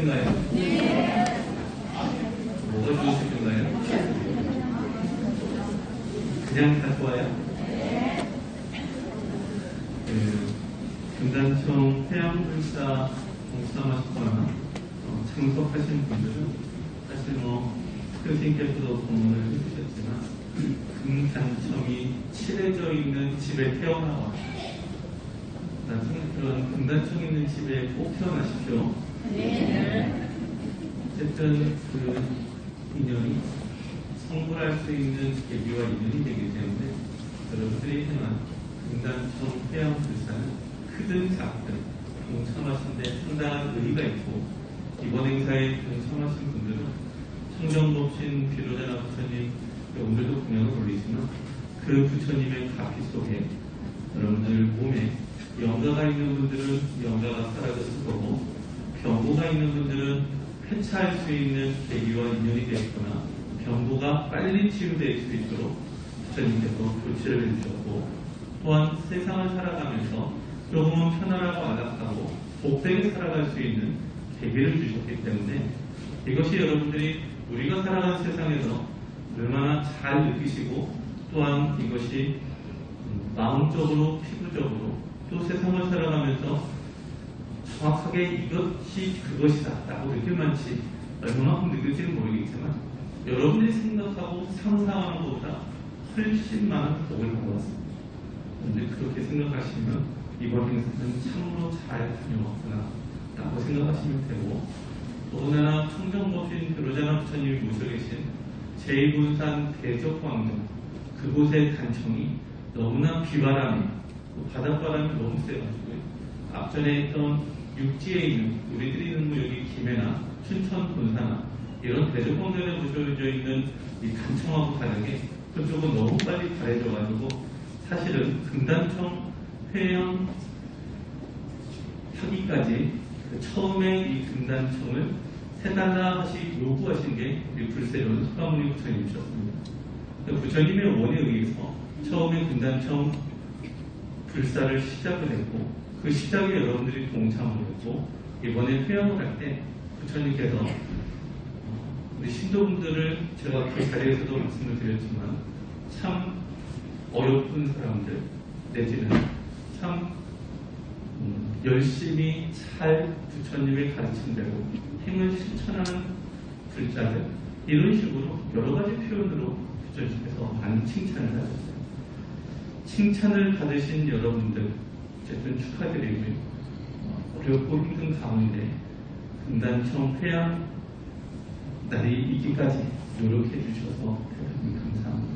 텐가요? 네. 뭐가 좋으실 건가요? 그냥 다 좋아요? 네. 금단청 해양불사 봉사하셨거나 참석하신 분들은 사실 교수님께서도 공문을 해주셨지만 금단청이 칠해져 있는 집에 태어나와 나중에 그런 금단청 있는 집에 꼭 태어나십시오. 네. 어쨌든 그 인연이 성불할 수 있는 계기와 인연이 되기 때문에 여러분들이 행한 금단청 해양불사는 크든 작든 동참하신 데 상당한 의의가 있고, 이번 행사에 동참하신 분들은 청정법신 비로자나 부처님 오늘도 공양을 올리지만 그 부처님의 가피 속에 여러분들 몸에 영가가 있는 분들은 영가가 사라졌을 거고, 병고가 있는 분들은 회차할 수 있는 계기와 인연이 되었거나 병고가 빨리 치유될 수 있도록 부처님께서 조치를 해주셨고, 또한 세상을 살아가면서 조금은 편안하고 안락하고 복되게 살아갈 수 있는 계기를 주셨기 때문에 이것이 여러분들이 우리가 살아가는 세상에서 얼마나 잘 느끼시고, 또한 이것이 마음적으로 피부적으로 또 세상을 살아가면서 정확하게 이것이 그것이다 라고 느낄 만치 얼마만큼 느낄지는 모르겠지만 여러분들이 생각하고 상상하는 것보다 훨씬 많은 복을 받았습니다. 그런데 그렇게 생각하시면 이번 행사는 참으로 잘 다녀왔구나 라고 생각하시면 되고, 더군다나 청정법신 비로자나 부처님이 모셔 계신 제2분산 대적광정 그곳의 단청이 너무나 비바람이 바닷바람이 너무 세가지고 앞전에 했던 육지에 있는 우리들이 있는 여기 김해나 춘천 군사나 이런 대적광정에 모셔져 있는 이 단청하고 다르게 그쪽은 너무 빨리 가려져가지고 사실은 금단청 회양 하기까지 처음에 이 금단청을 세달라 하시 요구하신 게 우리 불세론 석가모니 부처님이셨습니다. 부처님의 원에 의해서 처음에 금단청 불사를 시작을 했고, 그 시작에 여러분들이 동참을 했고, 이번에 회양을 할 때 부처님께서 우리 신도분들을 제가 그 자리에서도 말씀을 드렸지만 참 어렵은 사람들 내지는 참 열심히 잘 부처님의 가르침대로 행을 실천하는 불자들, 이런 식으로 여러 가지 표현으로 부처님께서 많은 칭찬을 하셨어요. 칭찬을 받으신 여러분들 어쨌든 축하드리고요. 어렵고 힘든 가운데 금단청 회양 날이 있기까지 노력해 주셔서 대단히 감사합니다.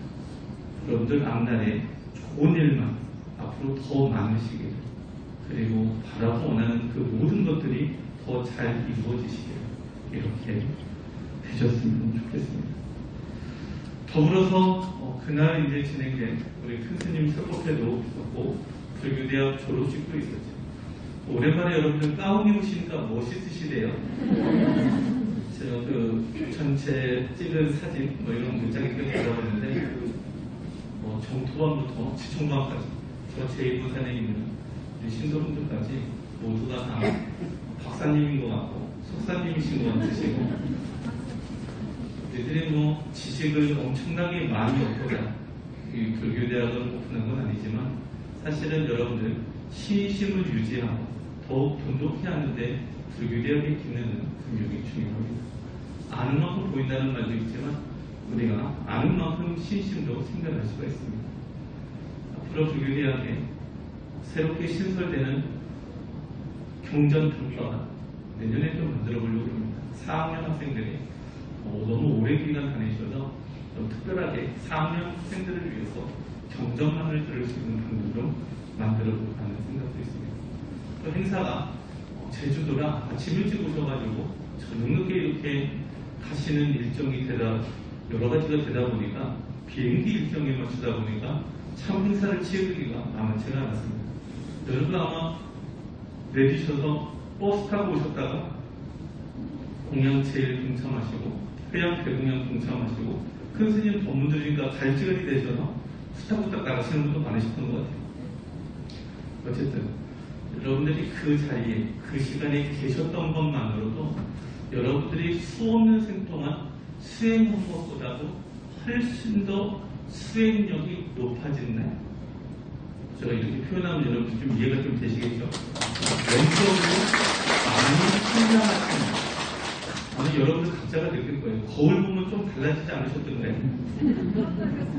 여러분들 앞날에 좋은 일만 앞으로 더 많으시길, 그리고 바라고 원하는 그 모든 것들이 더 잘 이루어지시길 이렇게 되셨으면 좋겠습니다. 더불어서 그날 이제 진행된 우리 큰 스님 설법회도 있었고 불교대학 졸업식도 있었죠. 오랜만에 여러분들 가운 입으시니까 멋있으시대요. 제가 그 전체 찍은 사진 이런 문장들을 받아봤는데 정토반부터 지청반까지 저 제2부산에 있는 우리 신도분들까지 모두가 다 박사님인 것 같고 석사님이신 것 같으시고, 우리들이 지식을 엄청나게 많이 얻고자 이 불교대학을 오픈한 건 아니지만 사실은 여러분들 신심을 유지하고 더욱 돈독히 하는데 불교대학의 기능은 분명히 중요합니다. 아는 만큼 보인다는 말도 있지만 우리가 아는 만큼 신심도 생겨날 수가 있습니다. 앞으로 불교대학에 새롭게 신설되는 경전 불과가 내년에 좀 만들어 보려고 합니다. 4학년 학생들이 너무 오랜 기간 다니셔서 좀 특별하게 4학년 학생들을 위해서 경전만을 들을 수 있는 방법으로 만들어 볼까 하는 생각도 있습니다. 또 행사가 제주도라 아침 일찍 오셔가지고 저녁 늦게 이렇게 가시는 일정이 여러 가지가 되다 보니까 비행기 일정에 맞추다 보니까 참 행사를 치르기가 만만치가 않았습니다. 여러분 아마 내리셔서 버스 타고 오셨다가 공양 제일 동참하시고 회양 대공양 동참하시고 큰 스님 법문들이니까 갈지갈이 되셔서 후딱후딱 나가시는 분도 많으셨던 것 같아요. 어쨌든 여러분들이 그 자리에 그 시간에 계셨던 것만으로도 여러분들이 수없는 생 동안 수행한 것보다도 훨씬 더 수행력이 높아진 날. 제가 이렇게 표현하면 여러분 좀 이해가 좀 되시겠죠? 왼쪽으로 많이 성장하신 날. 아니, 여러분들 각자가 느낄 거예요. 거울 보면 좀 달라지지 않으셨던가요?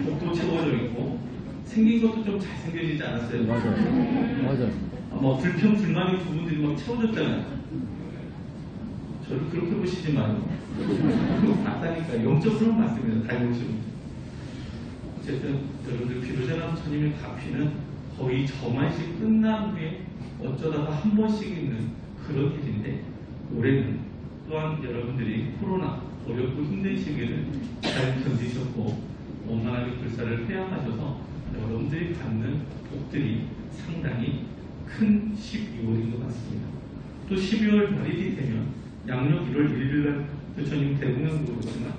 복도 채워져 있고 생긴 것도 좀 잘생겨지지 않았어요? 맞아요. 뭐 불평 불만이 두 분들이 막 채워졌잖아요. 저를 그렇게 보시지 마요. 맞다니까. 영적으로는 맞습니다. 다이오시는. 어쨌든 여러분들 비로자나 부처님의 가피는 거의 저만식 끝난 후에 어쩌다가 한 번씩 있는 그런 일인데, 올해는 또한 여러분들이 코로나 어렵고 힘든 시기를 잘 견디셨고 원만하게 불사를 회양하셔서 여러분들이 받는 복들이 상당히 큰 12월인 것 같습니다. 또 12월 말일이 되면 양력 1월 1일 날 부처님 대공양도 그렇지만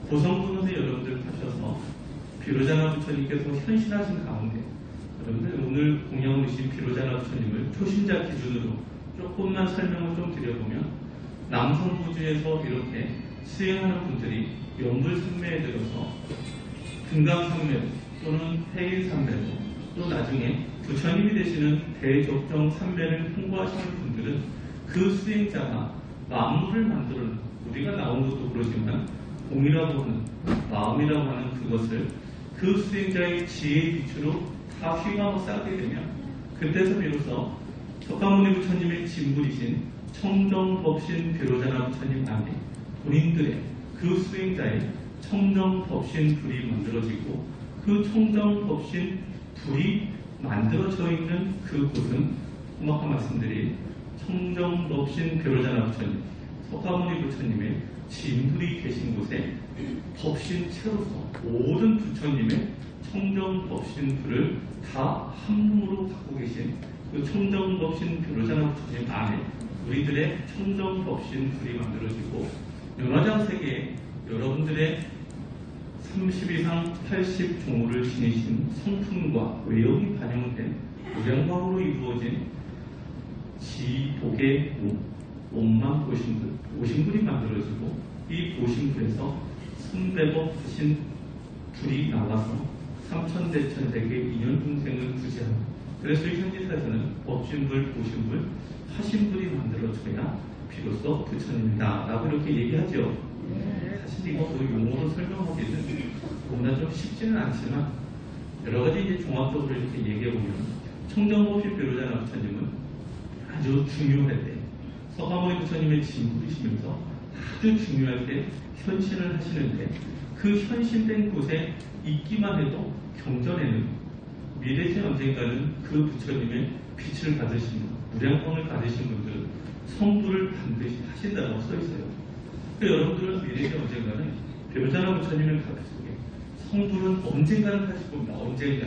고성군원에 여러분들 타셔서 비로자나 부처님께서 현신하신 가운데 여러분들 오늘 공양을 주신 비로자나 부처님을 초신자 기준으로 조금만 설명을 좀 드려보면, 남성부주에서 이렇게 수행하는 분들이 연불산매에 들어서 금강산매 또는 해일산매로, 또 나중에 부처님이 되시는 대적정 산매를 통과하시는 분들은 그 수행자가 만물을 만들어, 우리가 나온 것도 그러지만 공이라고 하는, 마음이라고 하는 그것을 그 수행자의 지혜의 빛으로 다 휘감아 쌓게 되면, 그때서 비로소 석가모니 부처님의 진불이신 청정법신 비로자나 부처님 안에 본인들의 그 수행자의 청정법신 불이 만들어지고, 그 청정법신 불이 만들어져 있는 그곳은 험악한 말씀드린 청정법신 비로자나 부처님, 석가모니 부처님의 진불이 계신 곳에 법신체로서 모든 부처님의 청정법신 불을 다 한 몸으로 갖고 계신 그 청정법신 비로자나 부처님 안에 우리들의 청정법신 불이 만들어지고, 연화장 세계에 여러분들의 30 이상 80 종호를 지니신 성품과 외형이 반영된 무량광으로 이루어진 지복의 몸만 보신불이 만들어지고, 이 보신불에서 선배법 하신 불이 나와서 삼천대천대계 인연동생을 구제하고, 그래서 이 현지사에서는 법신불, 보신불, 화신불이 만들어져야 비로소 부처님이다 라고 이렇게 얘기하죠. 사실 이것도 용어로 설명하기는 너무나 좀 쉽지는 않지만, 여러 가지 이제 종합적으로 이렇게 얘기해보면, 청정법신 비로자나 부처님은 아주 중요할 때, 석가모니 부처님의 진불이시면서 아주 중요할 때 현신을 하시는데, 그 현신된 곳에 있기만 해도 경전에는 미래세 언젠가는 그 부처님의 빛을 받으신, 무량광을 받으신 분들은 성불을 반드시 하신다고 써 있어요. 여러분들은 미래세 언젠가는 비로자나 부처님의 가르 속에 성불은 언젠가는 하실 겁니다. 언젠가.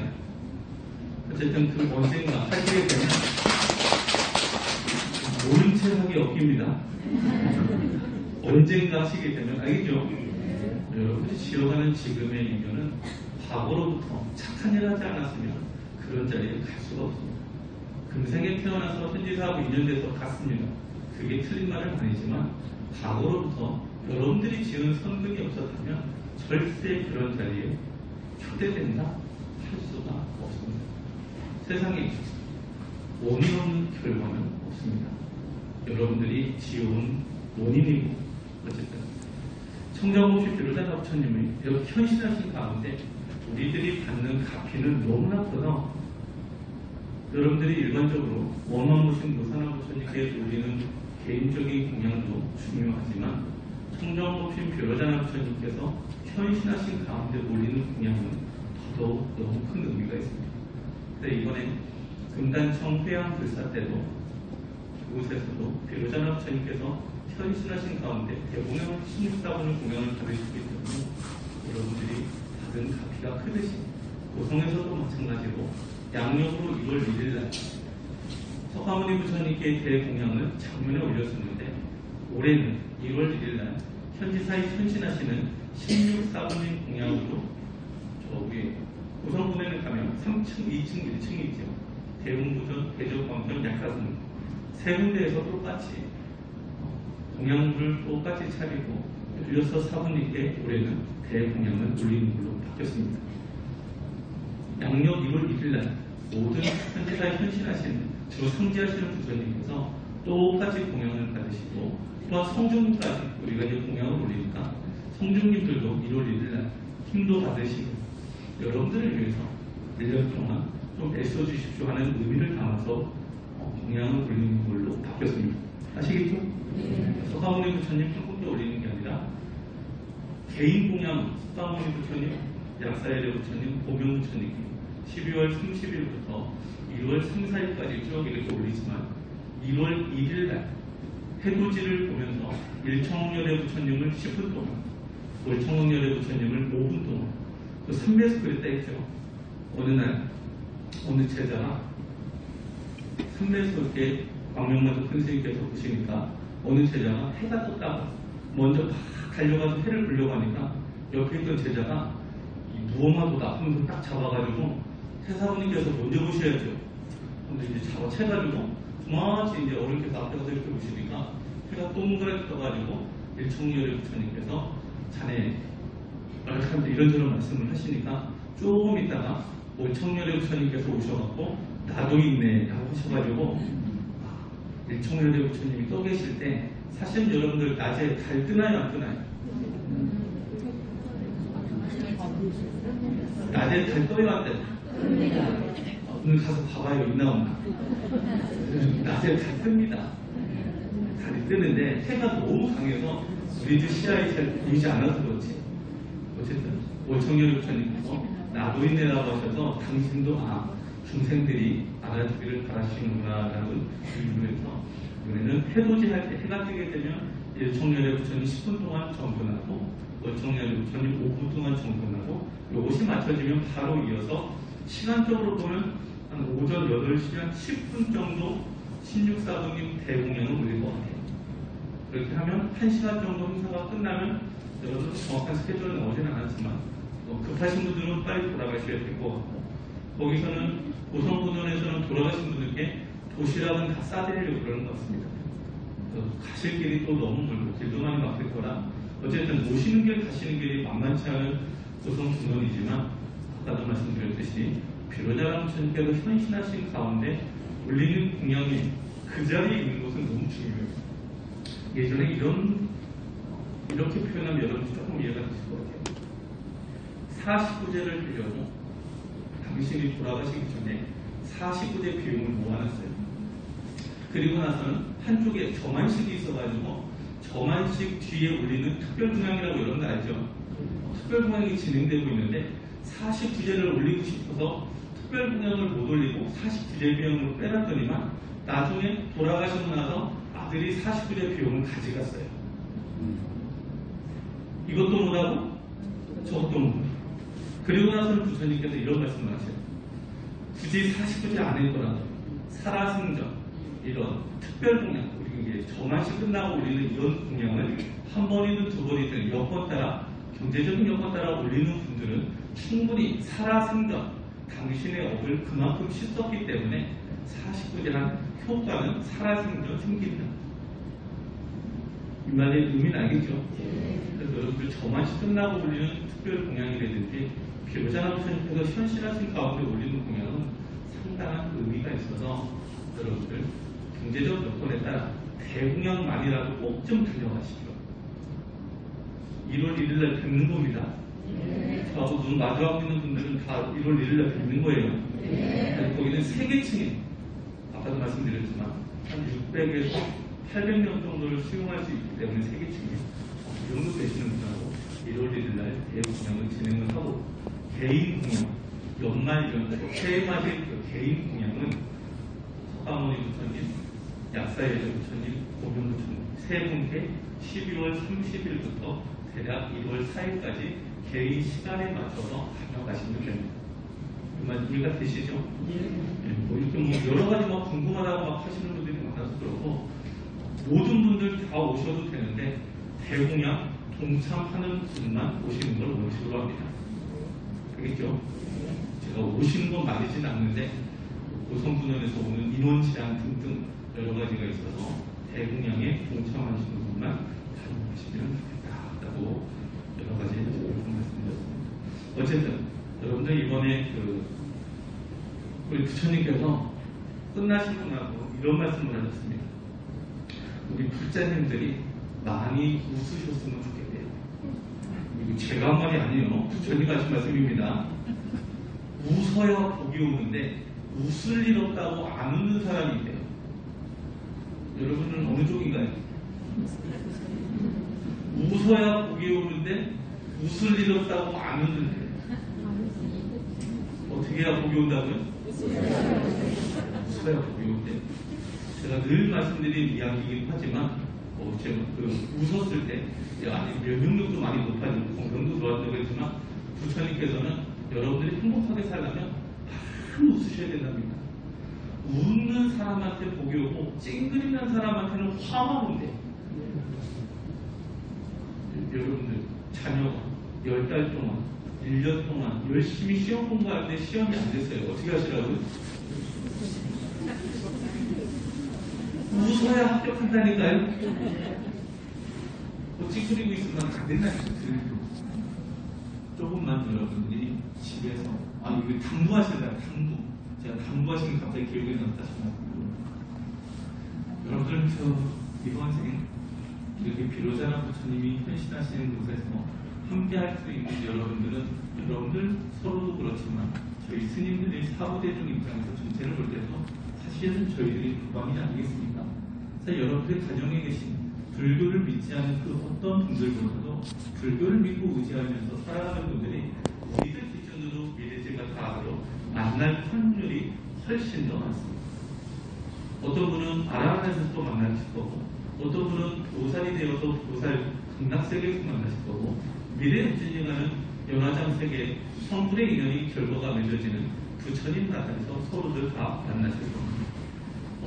어쨌든 그 언젠가 하시게 되면 모른 채 하기 없깁니다. 언젠가 하시게 되면, 알겠죠? 여러분이 지어가는 지금의 인연은 과거로부터 착한 일 하지 않았으면 그런 자리에 갈 수가 없습니다. 금생에 태어나서 현지사하고 인연돼서 갔습니다. 그게 틀린 말은 아니지만, 과거로부터 여러분들이 지은 선근이 없었다면 절대 그런 자리에 초대된다 할 수가 없습니다. 세상에 원인 없는 결과는 없습니다. 여러분들이 지어온 원인이고, 어쨌든 청정법신 비로자나 부처님의 이렇게 현신하신 가운데 우리들이 받는 가피는 너무나 커서, 여러분들이 일반적으로 원망보신 노사나 부처님께 드리는 개인적인 공양도 중요하지만, 청정법신 비로자나 부처님께서 현신하신 가운데 올리는 공양은 더더욱 너무 큰 의미가 있습니다. 그래서 이번에 금단청 회양불사 때도 그곳에서도 비로자나 부처님께서 현신하신 가운데 대공양을 16사분을 공양을 받으셨기 때문에 여러분들이 받은 가피가 크듯이, 고성에서도 마찬가지로 양력으로 2월 1일 날 석가모니 부처님께 대공양을 장면에 올렸었는데, 올해는 2월 1일 날 현지사에 현신하시는 16사분의 공양으로 저기 고성군에는 가면 3층, 2층, 1층이 있죠. 대웅부전, 대적광전, 약사승 세 군데에서 똑같이 공양물을 똑같이 차리고 빌려서 사부님께 올해는 대공양을 올리는 걸로 바뀌었습니다. 양력 1월 1일날 모든 현지사에 헌신하신 주 상지하시는 부처님께서 똑같이 공양을 받으시고 또한 성중님까지 우리가 이제 공양을 올리니까 성중님들도 1월 1일날 힘도 받으시고 여러분들을 위해서 1년 동안 좀 애써주십시오 하는 의미를 담아서 공양을 올리는 걸로 바뀌었습니다. 아시겠죠? 석가모니 부처님 한국에 올리는 게 아니라 개인 공양 석가모니 부처님, 약사예대 부처님, 보명 부처님 12월 30일부터 1월 3, 4일까지 쭉 이렇게 올리지만 1월 1일날 해돋이를 보면서 일청억열의 부처님을 10분 동안, 월청억열의 부처님을 5분 동안 그 삼배에서 그랬다 했죠. 어느 날 어느 제자가 삼배에서 이렇게 광명마도 큰 스님께서 보시니까 어느 제자가 해가 떴다가 먼저 막 달려가서 해를 보려고 하니까 옆에 있던 제자가 무엄하도다 하면서 딱 잡아가지고 태사부님께서 먼저 보셔야죠. 근데 이제 잡아채가지고 그만치 이제 어른께서 앞에 가서 이렇게 보시니까 해가 동그랗게 떠가지고 일청열의 부처님께서 자네 말하는데 이런저런 말씀을 하시니까 조금 있다가 월청열의 부처님께서 오셔갖고 나도 있네 라고 하셔가지고 일청열의 부처님이 떠 계실 때 사실 여러분들 낮에 달 뜨나요 안 뜨나요? 낮에 달 떠요 안 떠요? 오늘 가서 봐봐요 있나 없나? 낮에 달 뜹니다. 달이 뜨는데 해가 너무 강해서 우리 집 시야에 잘 보이지 않아서 그렇지. 어쨌든 월청열 부처님께서 나도 있네라고 하셔서 당신도 중생들이 알아주기를 바라시는구나 라는 이유에서 이번에는 해돋이 할 때 해가 뜨게 되면 일청열의 부처님 10분 동안 정근하고 월청열의 부처님 5분 동안 정근하고 이것이 맞춰지면 바로 이어서 시간적으로 보면 한 오전 8시간 10분 정도 신육사부님 대공양을 올릴 것 같아요. 그렇게 하면 1시간 정도 행사가 끝나면 여러분 정확한 스케줄은 나오지는 않았지만 급하신 분들은 빨리 돌아가셔야 될 것 같고 거기서는 고성군원에서는 돌아가신 분들께 도시락은 다 싸드리려고 그러는 것 같습니다. 가실 길이 또 너무 멀고 길도 많이 막힐 거라 어쨌든 오시는 길 가시는 길이 만만치 않은 고성군원이지만 아까도 말씀드렸듯이 비로자람 부처님께서 현신하신 가운데 올리는 공양이 그 자리에 있는 것은 너무 중요해요. 예전에 이렇게 표현하면 여러분 조금 이해가 되실 것 같아요. 49제를 빌려고 당신이 돌아가시기 전에 49제 비용을 모아놨어요. 그리고 나서는 한쪽에 저만식이 있어가지고 저만식 뒤에 올리는 특별공양이라고 이런 거 알죠? 특별공양이 진행되고 있는데 49제를 올리고 싶어서 특별공양을 못 올리고 49제 비용을 빼놨더니만 나중에 돌아가시고 나서 아들이 49제 비용을 가져갔어요. 이것도 못하고 저것도 못하고 그리고 나서는 부처님께서 이런 말씀을 하셔요. 굳이 49제 안 했더라도 살아승전 이런 특별공양 우리 이게 저만식 끝나고 올리는 이런 공양을 한 번이든 두 번이든 여건 따라 경제적인 여건 따라 올리는 분들은 충분히 살아승전 당신의 업을 그만큼 씻었기 때문에 49제란 효과는 살아승전 생깁니다. 이 말의 의미는 알겠죠? 그래서 여러분들 저만식 끝나고 올리는 특별 공양이라든지 비로자나 부처님께서 현실하신 가운데 올리는 공양은 상당한 의미가 있어서 여러분들 경제적 여건에 따라 대공양만이라도 꼭 좀 들려가시죠. 1월 1일날 뵙는 겁니다. 저하고 눈 마주하고 있는 분들은 다 1월 1일날 뵙는 거예요. 거기는 3계층에 아까도 말씀드렸지만 한 600에서 800명 정도를 수용할 수 있기 때문에 3계층에 이 정도 되시는 분하고 1월 1일날 대공양을 진행을 하고 개인 공양, 연말 연초 새해맞이 개인 공양은 석가모니 부처님, 약사예대 부처님, 고명 부처님 세 분께 12월 30일부터 대략 1월 4일까지 개인 시간에 맞춰서 다녀가시면 됩니다. 그 말 이해가 되시죠? 뭐 이렇게 뭐 여러 가지 막 궁금하다고 막 하시는 분들이 많아서 그렇고 모든 분들 다 오셔도 되는데 대공양 동참하는 분만 오시는 걸 원칙으로 합니다. 알겠죠? 제가 오시는 건 말이진 않는데 고성군원에서 오는 인원 제한 등등 여러 가지가 있어서 대공양에 동참하시는 분만 것들만 활용하시면 좋겠다라고 여러 가지 말씀드렸습니다. 어쨌든 여러분들 이번에 우리 부처님께서 끝나시고 나서 이런 말씀을 하셨습니다. 우리 불자님들이 많이 웃으셨으면 좋겠대요. 이거 제가 한 말이 아니에요. 부처님 하신 말씀입니다. 웃어야 복이 오는데 웃을 일 없다고 안 웃는 사람이 있대요. 여러분은 어느 쪽인가요? 웃어야 복이 오는데 웃을 일 없다고 안 웃는데 어떻게 해야 복이 온다고요? 웃어야 복이 온대. 제가 늘 말씀드린 이야기이긴 하지만 제가 웃었을 때 아니 면역력도 많이 높아지고 건강도 좋아진다고 했지만 부처님께서는 여러분들이 행복하게 살려면 늘 웃으셔야 된답니다. 웃는 사람한테 복이 오고 찡그리는 사람한테는 화만 온대. 여러분들 자녀가 10달 동안 1년 동안 열심히 시험 공부하는데 시험이 안 됐어요. 어떻게 하시라고요? 웃어야 합격한다니까요. 찡그리고 있으면 안 된다니까요. 조금만 여러분들이 집에서 이거 당부하시잖아요. 당부. 제가 당부하시는 게 갑자기 기억이 났다 싶어요. 여러분들 이번 생 이렇게 비로자나 부처님이 헌신하시는 곳에서 함께 할 수 있는 여러분들 서로도 그렇지만 저희 스님들의 사부대중 입장에서 전체를 볼 때도 사실은 저희들이 구방이 아니겠습니까? 그래서 여러분들 가정에 계신 불교를 믿지 않는 그 어떤 분들보다도 불교를 믿고 의지하면서 살아가는 분들이 우리들 기준으로 미래지가 다하로 만날 확률이 훨씬 더 많습니다. 어떤 분은 아라한에서 또 만나실 거고, 어떤 분은 보살이 되어서 보살 극락세계에서 만나실 거고, 미래에 진행하는 연화장 세계 성불의 인연이 결과가 맺어지는 부처님 나라에서 서로들 다 만나실 겁니다.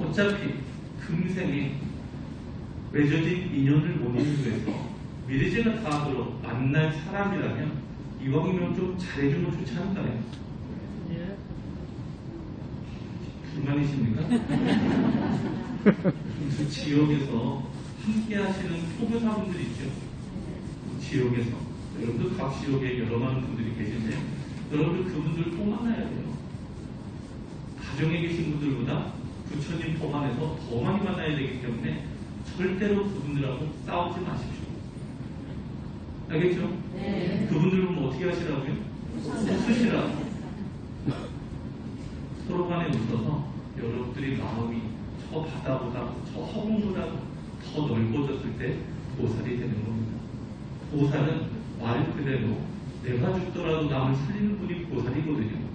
어차피 금생에 맺어진 인연을 모으기 위해서 미래제가 다하도록 만날 사람이라면 이왕이면 좀 잘해주면 좋지 않을까요? 예. 불만이십니까? 그 지역에서 함께 하시는 포교사분들이 있죠. 지역에서 여러분들 각 지역에 여러 많은 분들이 계신데 여러분들 그분들 꼭 만나야 돼요. 가정에 계신 분들보다 부처님 포함해서 더 많이 만나야 되기 때문에 절대로 그분들하고 싸우지 마십시오. 알겠죠? 네. 그분들 보면 어떻게 하시라고요? 웃으시라고. 서로 간에 웃어서 여러분들이 마음이 저 바다보다 저 허공보다 더 넓어졌을 때 보살이 되는 겁니다. 보살은 말 그대로 내가 죽더라도 남을 살리는 분이 보살이거든요.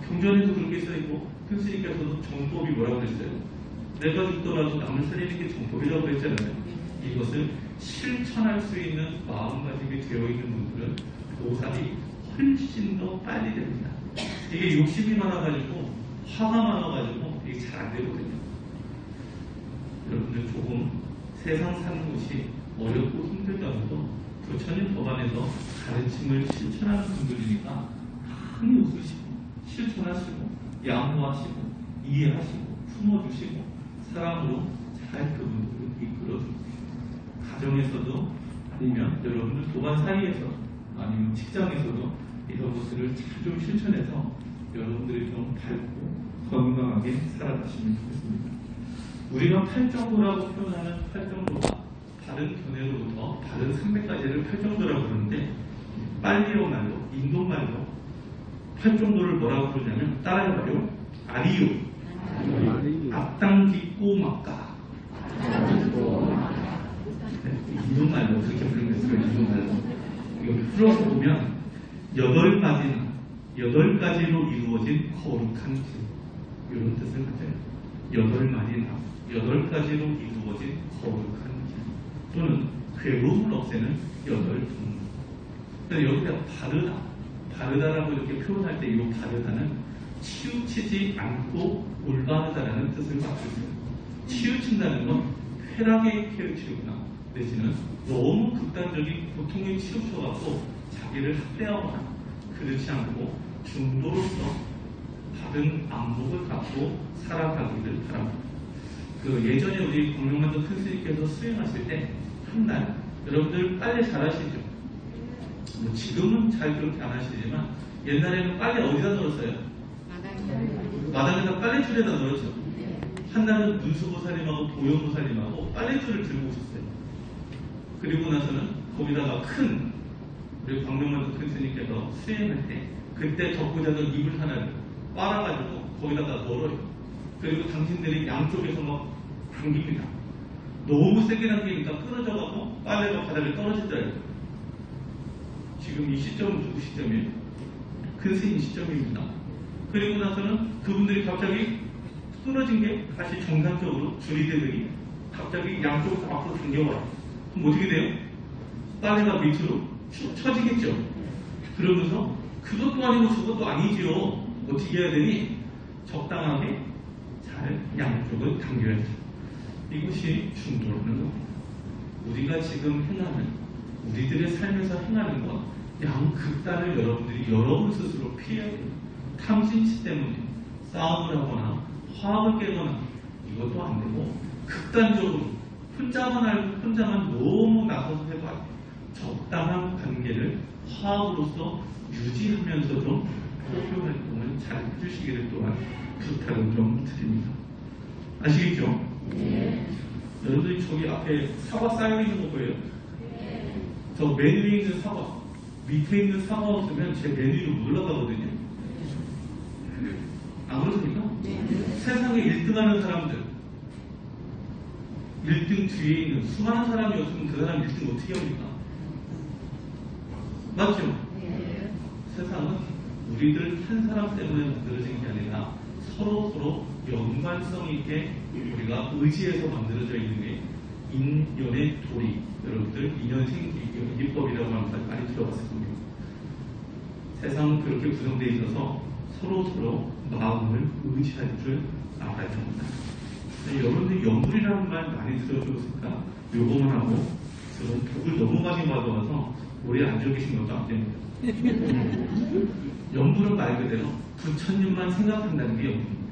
경전에도 그렇게 써있고 큰스님께서도 정법이 뭐라고 했어요? 내가 죽더라도 남을 살리는 게 정법이라고 했잖아요. 이것을 실천할 수 있는 마음가짐이 되어 있는 분들은 보살이 훨씬 더 빨리 됩니다. 이게 욕심이 많아가지고 화가 많아가지고 이게 잘 안 되거든요. 여러분들 조금 세상 사는 것이 어렵고 힘들다고도 부처님 법안에서 가르침을 실천하는 분들이니까 많이 웃으시고 실천하시고 양보하시고 이해하시고 품어주시고 사랑으로 잘 그분들을 이끌어주세요. 가정에서도 아니면 여러분들 도반 사이에서 아니면 직장에서도 이런 것들을 잘 좀 실천해서 여러분들이 좀 밝고 건강하게 살아가시면 좋겠습니다. 우리가 팔정도라고 표현하는 팔정도가 다른 견해로부터 다른 상대까지를 팔정도라고 그러는데 빨리어 말로 인도말로 팔정도를 뭐라고 부르냐면 따라해봐요. 아리요. 앞당기고 막가. 인도말로 그렇게 부르는 거예요. 인도말로. 이거 풀어서 보면 8가지로 이루어진 거룩한 길. 이런 뜻을 가져요. 8가지로 이루어진 거룩한 길. 또는 괴로움을 없애는 8종. 그래서 여기다 바르다라고 이렇게 표현할 때 이 바르다는 치우치지 않고 올바르다라는 뜻을 갖고 있어요. 치우친다는 건 쾌락에 치우치거나 내지는 너무 극단적인 고통에 치우쳐갖고 자기를 학대하거나 그렇지 않고 중도로서 다른 안목을 갖고 살아가기를 바랍니다. 그 예전에 우리 광명만도 큰 스님께서 수행하실 때 한 날 여러분들 빨래 잘 하시죠? 뭐 지금은 잘 그렇게 안 하시지만 옛날에는 빨래 어디다 널었어요? 마당에다 빨래줄에다 널었죠. 한 날은 문수보살님하고 보현보살님하고 빨래줄을 들고 오셨어요. 그리고 나서는 거기다가 큰 우리 광명만도 큰 스님께서 수행할 때 그때 덮고 자던 이불 하나를 빨아가지고 거기다가 널어요. 그리고 당신들이 양쪽에서 막 당깁니다. 너무 세게 당기니까 끊어져가고 빨래가 바닥에 떨어지더라고요. 지금 이 시점은 누구 시점이에요? 큰 스님 시점입니다. 그리고 나서는 그분들이 갑자기 끊어진 게 다시 정상적으로 줄이대더니 갑자기 양쪽으로 앞으로 당겨와요. 그럼 어떻게 돼요? 빨래가 밑으로 쭉 처지겠죠. 그러면서 그것도 아니고 저것도 아니지요. 어떻게 해야 되니? 적당하게 잘 양쪽을 당겨야죠. 이것이 중도라는 겁니다. 우리가 지금 행하는, 우리들의 삶에서 행하는 것, 양극단을 여러분들이 여러분 스스로 피해야 돼요. 탐진치 때문에 싸움을 하거나 화합을 깨거나 이것도 안 되고 극단적으로 혼자만 알고 혼자만 너무 나서서 해도 안 돼요. 적당한 관계를 화합으로서 유지하면서도 포교 활동을 잘 해주시기를 또한 부탁을 좀 드립니다. 아시겠죠? 네. 여러분들이 저기 앞에 사과 쌓여있는 거 보여요? 네. 저 맨 위에 있는 사과, 밑에 있는 사과 없으면 제 맨 위로 못 올라가거든요. 안 그렇습니까? 네. 세상에 1등 하는 사람들, 1등 뒤에 있는 수많은 사람이 없으면 그 사람 1등 어떻게 합니까? 맞죠? 네. 세상은 우리들 한 사람 때문에 만들어진 게 아니라 서로 연관성 있게 우리가 의지해서 만들어져 있는 게 인연의 도리, 여러분들 인연생기법이라고 하는 걸 많이 들어봤을 겁니다. 세상은 그렇게 구성되어 있어서 서로 마음을 의지할 줄 알아야 합니다. 여러분들 연불이라는 말 많이 들어줬으니까 요거만 하고 저는 복을 너무 많이 받아와서 오래 앉아 계신 것도 안 됩니다. 연불은 말 그대로 부처님만 생각한다는 게 연불입니다.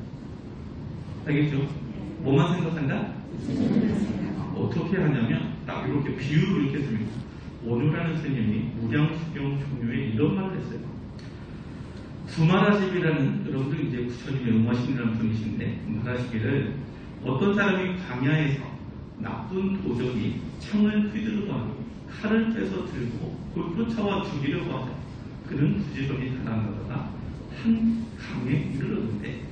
알겠죠? 뭐만 생각한다? 어떻게 하냐면 딱 이렇게 비유를 이렇게 씁니다. 원효라는 스님이 무량수경 종류에 이런 말을 했어요. 구마라십이라는 여러분들 이제 부처님의 응화신이라는 분이신데 구마라십이를 어떤 사람이 광야에서 나쁜 도적이 창을 휘두르거나 칼을 빼서 들고 그걸 쫓아와 죽이려고 하자. 그는 부지런히 달아나다가 한 강에 이르렀는데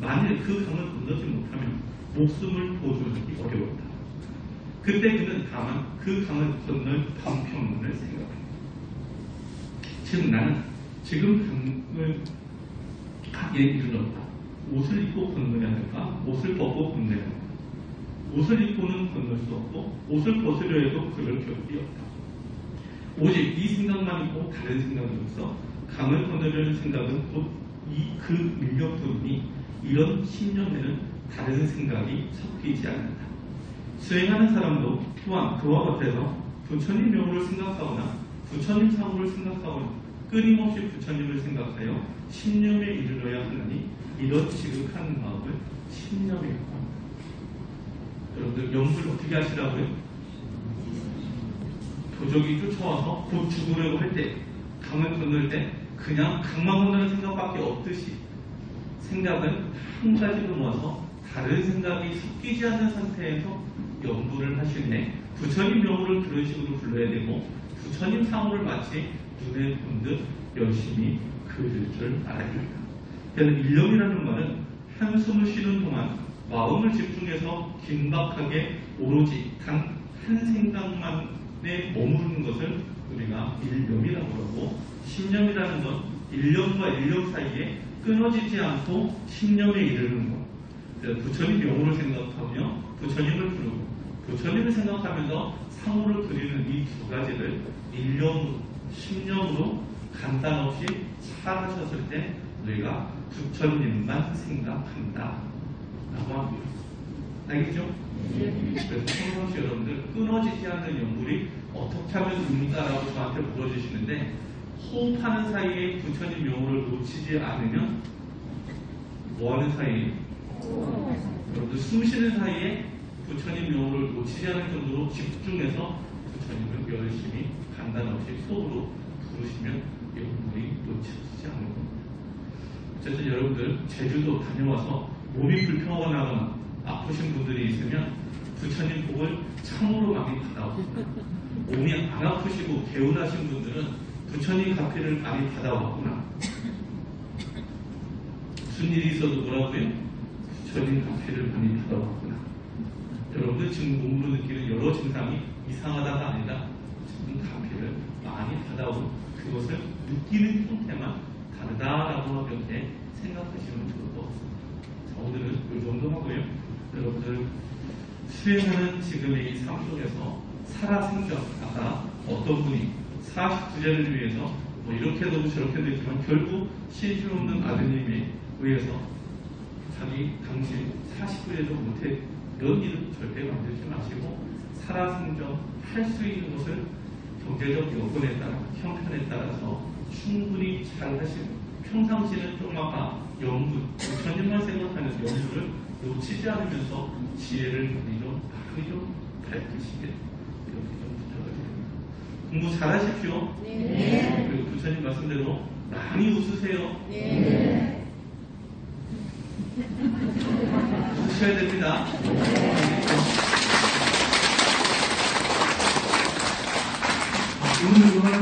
만일 그 강을 건너지 못하면 목숨을 보존하기 어려웠다. 그때 그는 다만 그 강을 건널 방편문을 생각합니다. 즉 나는 지금 강에 이르렀다. 옷을 입고 건너야 할까? 옷을 벗고 건너야 할까? 옷을 입고는 건널 수 없고 옷을 벗으려 해도 그럴 겨를이 없다. 오직 이 생각만 있고 다른 생각이 없어 강을 건너려는 생각은 곧 그 밀렵뿐이니 이런 신념에는 다른 생각이 섞이지 않는다. 수행하는 사람도 또한 그와 같아서 부처님 명호를 생각하거나 부처님 사고를 생각하거나 끊임없이 부처님을 생각하여 신념에 이르러야 하느니 이런 지극한 마음을 신념이라고 합니다. 여러분들 연불 어떻게 하시라고요? 도적이 쫓아와서 곧 죽으려고 할 때 강을 건널 때 그냥 강만 건너는 생각밖에 없듯이 생각은 한 가지로 모아서 다른 생각이 섞이지 않는 상태에서 연불을 하시네. 부처님 명호를 그런 식으로 불러야 되고 부처님 상호를 마치 눈에 본 듯 열심히 그릴 줄 알아야 됩니다. 그래서 일념이라는 말은 한숨을 쉬는 동안 마음을 집중해서 긴박하게 오로지 단 한 생각만에 머무르는 것을 우리가 일념이라고 하고 신념이라는 건 일념과 일념 사이에 끊어지지 않고 신념에 이르는 것. 부처님 명호를 생각하며 부처님을 부르고 부처님을 생각하면서 상호를 그리는 이 두 가지를 일념으로 신념으로 간단 없이 살아가셨을 때 우리가 부처님만 생각한다 라고 합니다. 알겠죠? 그래서 평상시 여러분들 끊어지지 않는 연불이 어떻게 하면 됩니까라고 저한테 물어주시는데 호흡하는 사이에 부처님 명호를 놓치지 않으면 뭐하는 사이에? 여러분들 숨 쉬는 사이에 부처님 명호를 놓치지 않을 정도로 집중해서 부처님을 열심히 간단 없이 속으로 부르시면 여러분들이 놓치지 않을 겁니다. 어쨌든 여러분들 제주도 다녀와서 몸이 불편하거나 아프신 분들이 있으면 부처님 복을 참으로 많이 받아왔습니다. 몸이 안 아프시고 개운하신 분들은 부처님 가피를 많이 받아왔구나. 무슨 일이 있어도 뭐라고요? 부처님 가피를 많이 받아왔구나. 여러분들 지금 몸으로 느끼는 여러 증상이 이상하다가 아니라 지금 가피를 많이 받아온 그것을 느끼는 형태만 다르다라고 이렇게 생각하시면 좋을 것 같습니다. 자, 오늘은 이 정도 하고요. 여러분들 수행하는 지금의 이 삶 속에서 살아생전, 아까 어떤 분이 49제를 위해서 뭐 이렇게도 저렇게도 있지만 결국 신실 없는 아드님에 의해서 자기 당신 49제도 못해 이런 일은 절대 만들지 마시고 살아생전 할 수 있는 것을 경제적 여건에 따라 형편에 따라서 충분히 잘 하시고 평상시는 좀 아까 연구, 부처님만 생각하는 연구를 놓치지 않으면서 지혜를 많이 좀 밝히시게 이렇게 좀 부탁을 드립니다. 공부 잘 하십시오. 네. 그리고 부처님 말씀대로 많이 웃으세요. 네. 웃으셔야 됩니다. 오늘